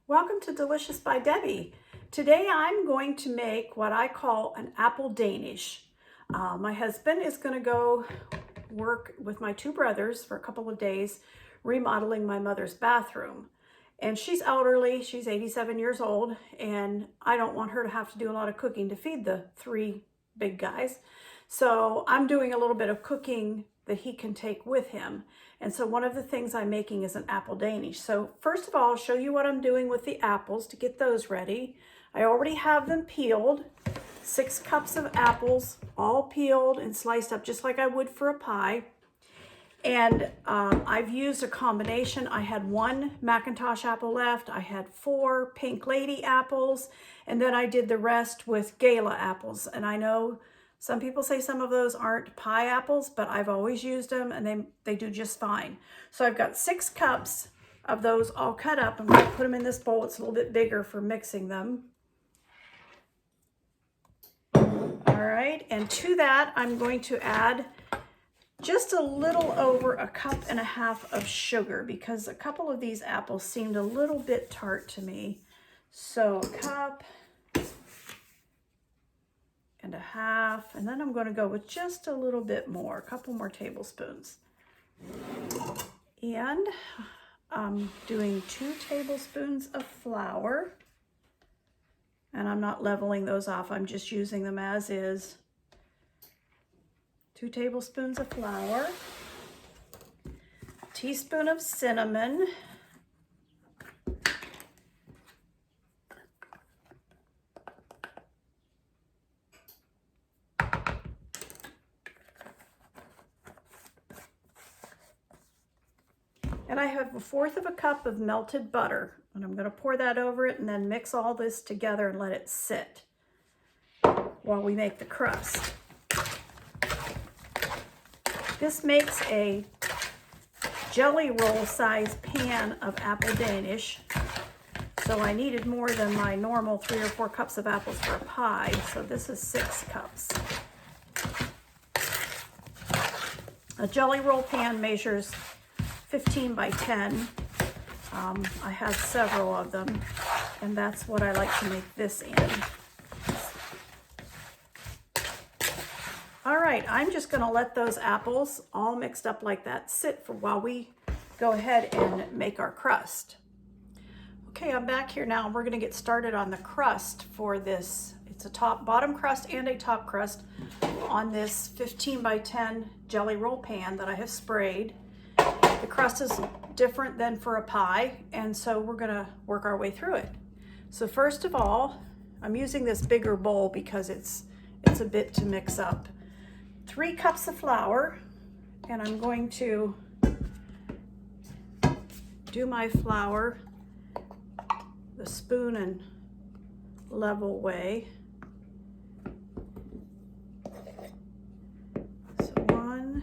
Welcome to Delicious by Debbie. Today I'm going to make what I call an apple Danish. My husband is going to go work with my two brothers for a couple of days remodeling my mother's bathroom. And she's elderly, she's 87 years old, and I don't want her to have to do a lot of cooking to feed the three big guys. So I'm doing a little bit of cooking that he can take with him. And so one of the things I'm making is an apple Danish. So first of all, I'll show you what I'm doing with the apples to get those ready. I already have them peeled, 6 cups of apples, all peeled and sliced up just like I would for a pie. And I've used a combination. I had 1 Macintosh apple left. I had 4 Pink Lady apples, and then I did the rest with Gala apples. And I know some people say some of those aren't pie apples, but I've always used them and they do just fine. So I've got 6 cups of those all cut up. I'm going to put them in this bowl. It's a little bit bigger for mixing them. All right, and to that I'm going to add just a little over 1.5 cups of sugar because a couple of these apples seemed a little bit tart to me. So 1.5 cups, and then I'm going to go with just a little bit more, a couple more tablespoons. And I'm doing 2 tablespoons of flour, and I'm not leveling those off, I'm just using them as is. 2 tablespoons of flour, a teaspoon of cinnamon, and I have 1/4 cup of melted butter, and I'm going to pour that over it and then mix all this together and let it sit while we make the crust. This makes a jelly roll size pan of apple Danish. So I needed more than my normal 3 or 4 cups of apples for a pie. So this is 6 cups. A jelly roll pan measures 15 by 10. I have several of them, and that's what I like to make this in. All right, I'm just gonna let those apples all mixed up like that sit for while we go ahead and make our crust. Okay, I'm back here now. We're gonna get started on the crust for this. It's a bottom crust and a top crust on this 15 by 10 jelly roll pan that I have sprayed. The crust is different than for a pie, and so we're gonna work our way through it. So first of all, I'm using this bigger bowl because it's a bit to mix up. 3 cups of flour, and I'm going to do my flour the spoon and level way. So 1,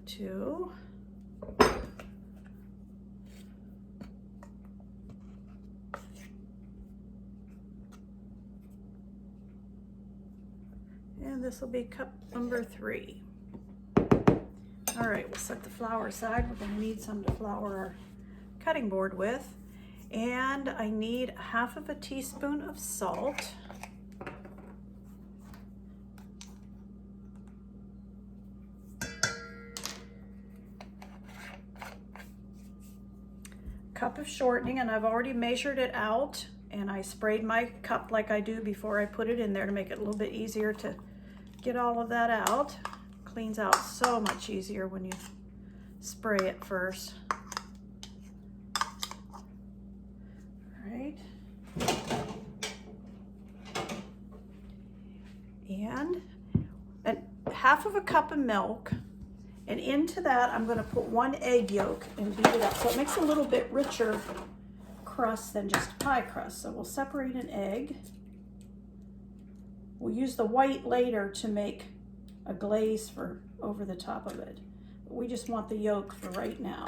2, and this will be cup number 3. All right, we'll set the flour aside. We're going to need some to flour our cutting board with. And I need 1/2 teaspoon of salt. Cup of shortening, and I've already measured it out, and I sprayed my cup like I do before I put it in there to make it a little bit easier to get all of that out. Cleans out so much easier when you spray it first. All right. And 1/2 cup of milk. And into that, I'm going to put 1 egg yolk and beat it up. So it makes a little bit richer crust than just pie crust. So we'll separate an egg. We'll use the white later to make a glaze for over the top of it. But we just want the yolk for right now.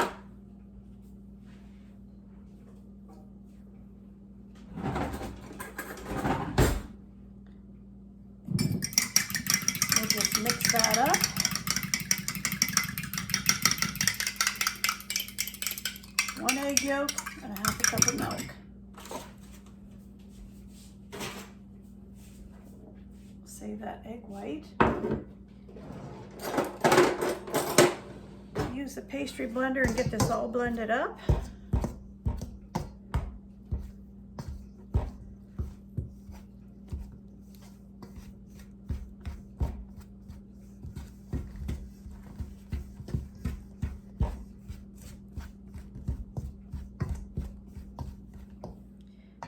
Mix that up. One egg yolk and a half a cup of milk. Save that egg white. Use the pastry blender and get this all blended up.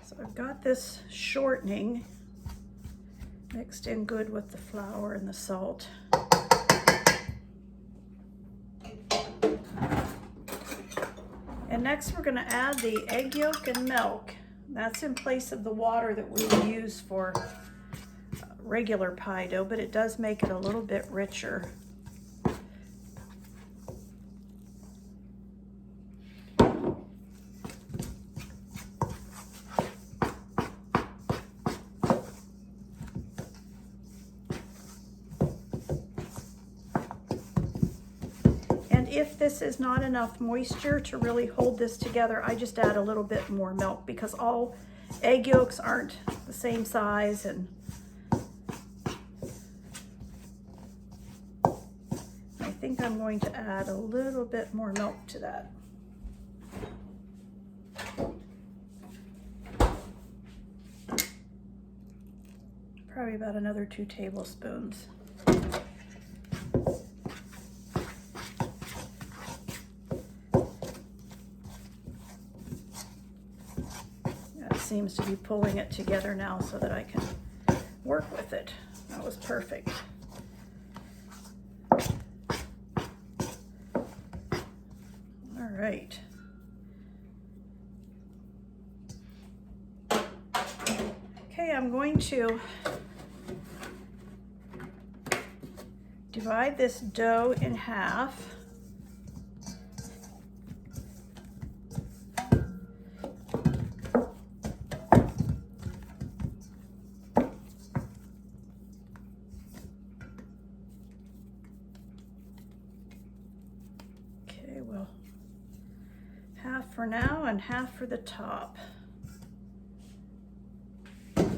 So I've got this shortening mixed in good with the flour and the salt. And next we're going to add the egg yolk and milk. That's in place of the water that we would use for regular pie dough, but it does make it a little bit richer. If this is not enough moisture to really hold this together, I just add a little bit more milk because all egg yolks aren't the same size, and I think I'm going to add a little bit more milk to that. Probably about another 2 tablespoons. Seems to be pulling it together now so that I can work with it. That was perfect. All right. Okay, I'm going to divide this dough in half. Half for now and half for the top. We'll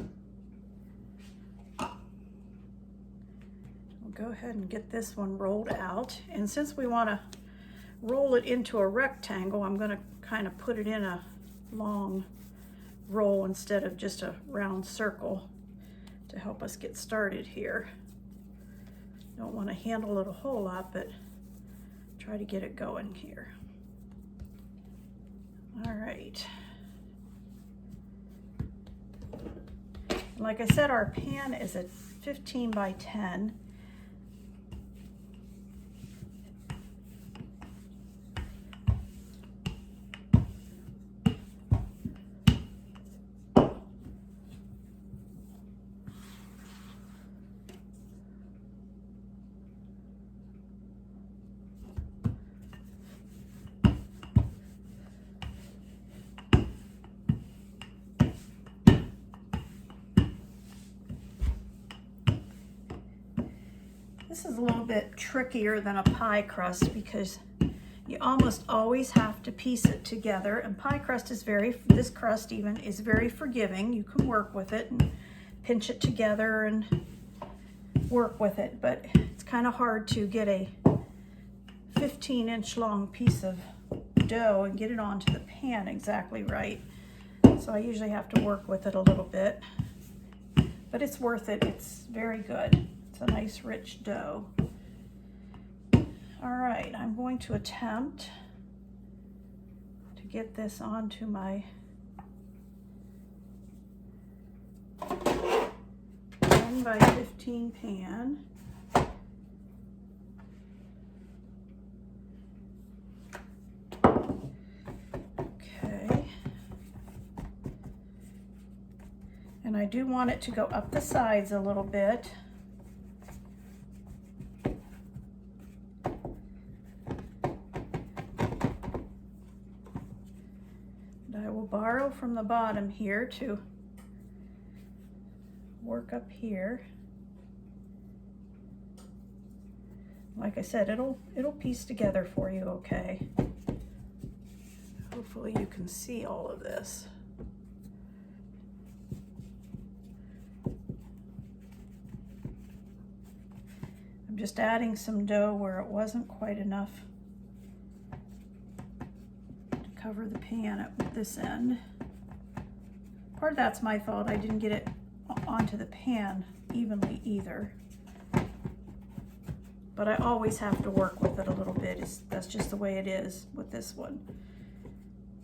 go ahead and get this one rolled out. And since we want to roll it into a rectangle, I'm going to kind of put it in a long roll instead of just a round circle to help us get started here. Don't want to handle it a whole lot, but try to get it going here. All right. Like I said, our pan is at 15 by 10. This is a little bit trickier than a pie crust because you almost always have to piece it together, and pie crust is this crust even is very forgiving. You can work with it and pinch it together and work with it, but it's kind of hard to get a 15-inch long piece of dough and get it onto the pan exactly right. So I usually have to work with it a little bit, but it's worth it. It's very good. It's a nice rich dough. All right, I'm going to attempt to get this onto my 10 by 15 pan. Okay. And I do want it to go up the sides a little bit. Borrow from the bottom here to work up here. like I said, it'll piece together for you okay. Hopefully you can see all of this. I'm just adding some dough where it wasn't quite enough to cover the pan at this end. Part of that's my fault. I didn't get it onto the pan evenly either. But I always have to work with it a little bit. That's just the way it is with this one.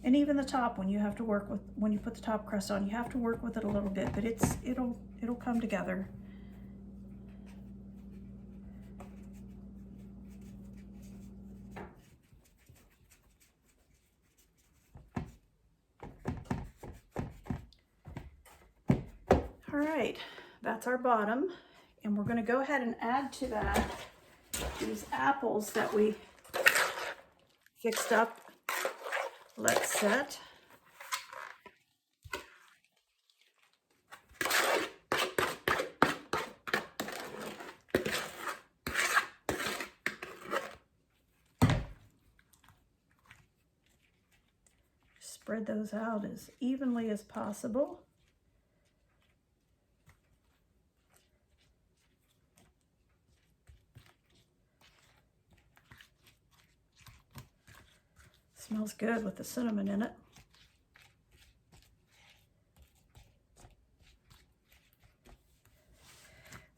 And even the top one, you have to work with, when you put the top crust on, you have to work with it a little bit, but it'll come together. All right, that's our bottom. And we're gonna go ahead and add to that these apples that we fixed up. Let's set. Spread those out as evenly as possible. Smells good with the cinnamon in it.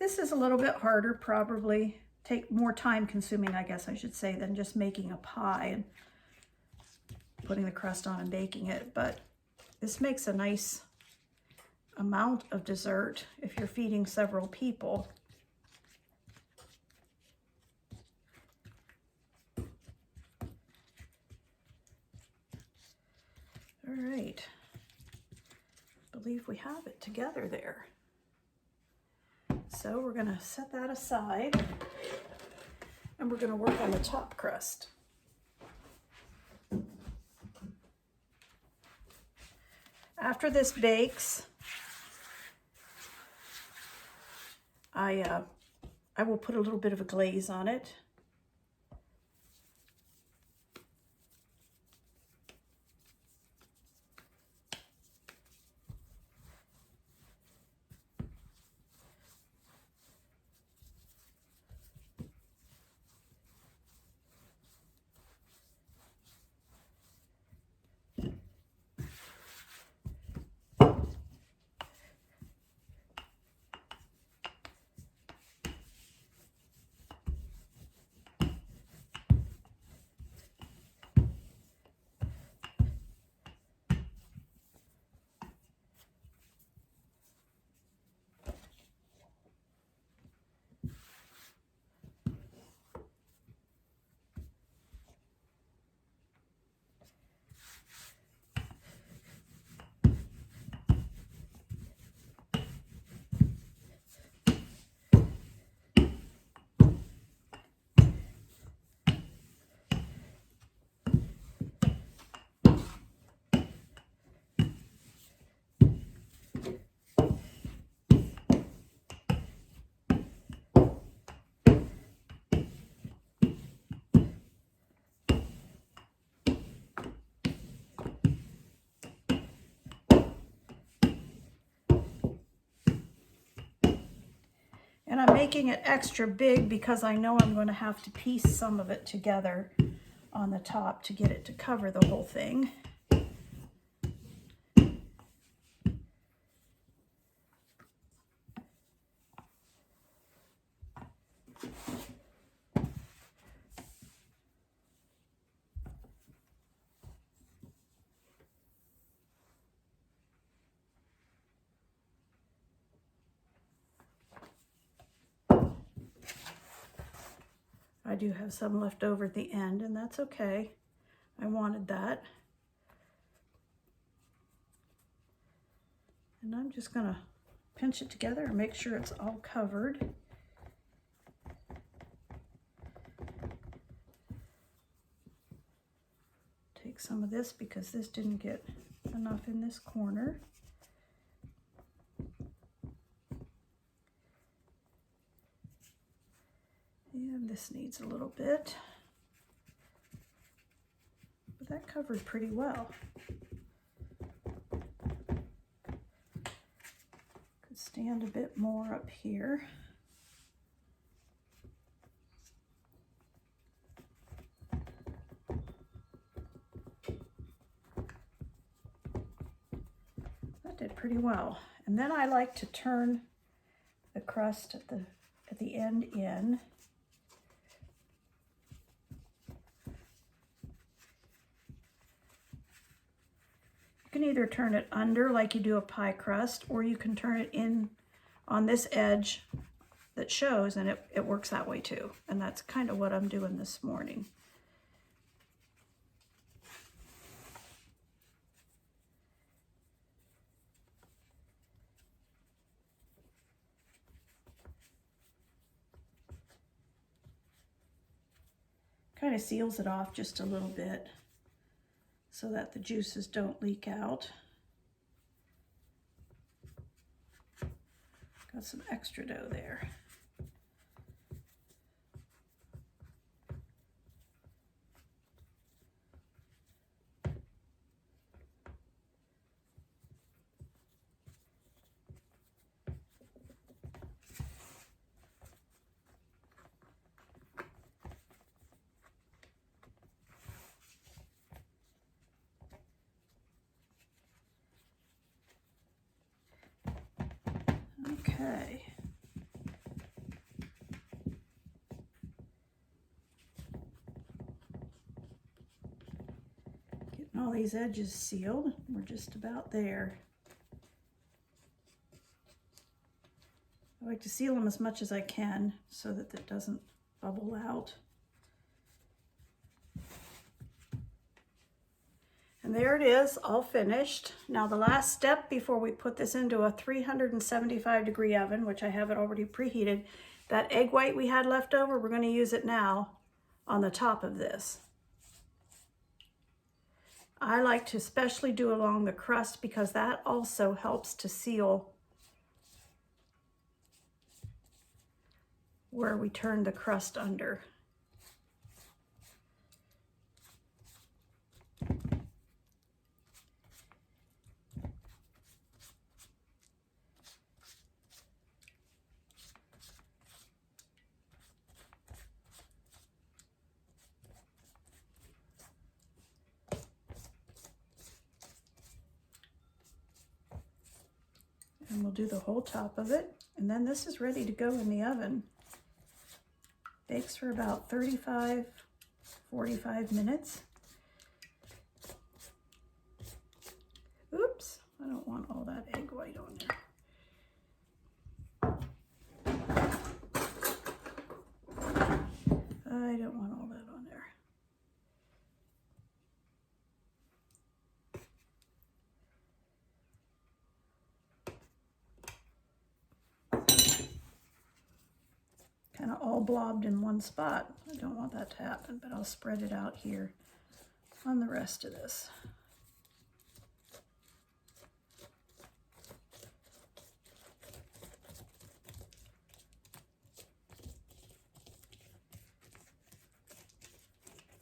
This is a little bit harder, probably take more time consuming, I guess I should say, than just making a pie and putting the crust on and baking it. But this makes a nice amount of dessert if you're feeding several people. All right, I believe we have it together there. So we're gonna set that aside and we're gonna work on the top crust. After this bakes, I will put a little bit of a glaze on it. And I'm making it extra big because I know I'm going to have to piece some of it together on the top to get it to cover the whole thing. I do have some left over at the end, and that's okay. I wanted that. And I'm just gonna pinch it together and make sure it's all covered. Take some of this because this didn't get enough in this corner. And This needs a little bit, but that covered pretty well. Could stand a bit more up here. That did pretty well. And then I like to turn the crust at the end in. You can either turn it under like you do a pie crust, or you can turn it in on this edge that shows, and it works that way too. And that's kind of what I'm doing this morning. Kind of seals it off just a little bit so that the juices don't leak out. Got some extra dough there. Okay. Getting all these edges sealed. We're just about there. I like to seal them as much as I can so that it doesn't bubble out. And there it is, all finished. Now the last step before we put this into a 375-degree oven, which I have it already preheated, that egg white we had left over, we're going to use it now on the top of this. I like to especially do along the crust because that also helps to seal where we turn the crust under. And we'll do the whole top of it. And then this is ready to go in the oven. Bakes for about 35, 45 minutes. Oops, I don't want all that egg white on there. I don't want all that on there. Kind of all blobbed in one spot. I don't want that to happen, but I'll spread it out here on the rest of this.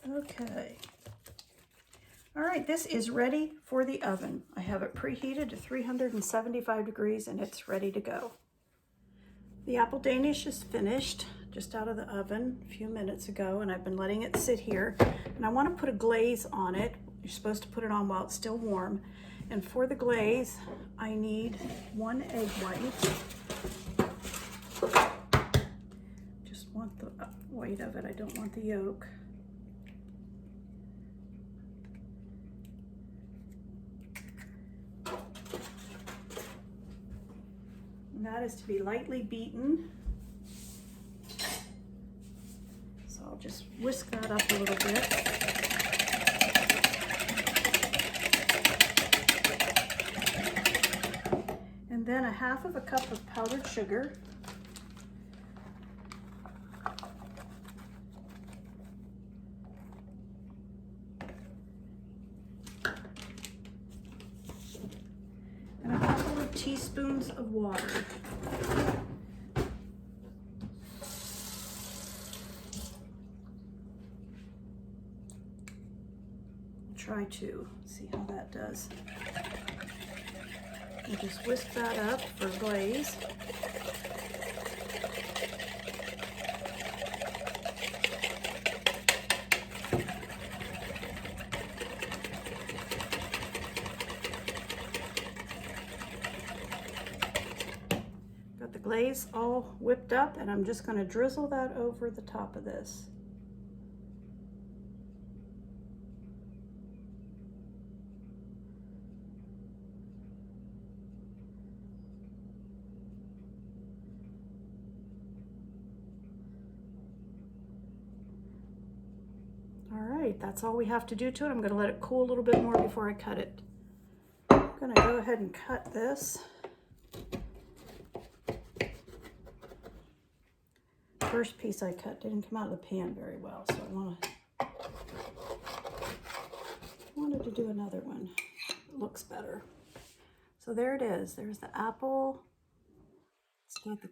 Okay. All right, this is ready for the oven. I have it preheated to 375 degrees and it's ready to go. The apple Danish is finished, just out of the oven a few minutes ago, and I've been letting it sit here. And I want to put a glaze on it. You're supposed to put it on while it's still warm. And for the glaze, I need 1 egg white. Just want the white of it, I don't want the yolk. And that is to be lightly beaten. So I'll just whisk that up a little bit. And then 1/2 cup of powdered sugar. And a couple of teaspoons of water. try to see how that does. And just whisk that up for glaze. Got the glaze all whipped up, and I'm just going to drizzle that over the top of this. All right, that's all we have to do to it. I'm going to let it cool a little bit more before I cut it. I'm going to go ahead and cut this. First piece I cut didn't come out of the pan very well, so I wanted to do another one. It looks better. So there it is. There's the apple. It's got the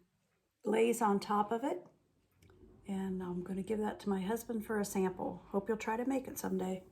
glaze on top of it. And I'm going to give that to my husband for a sample. Hope you'll try to make it someday.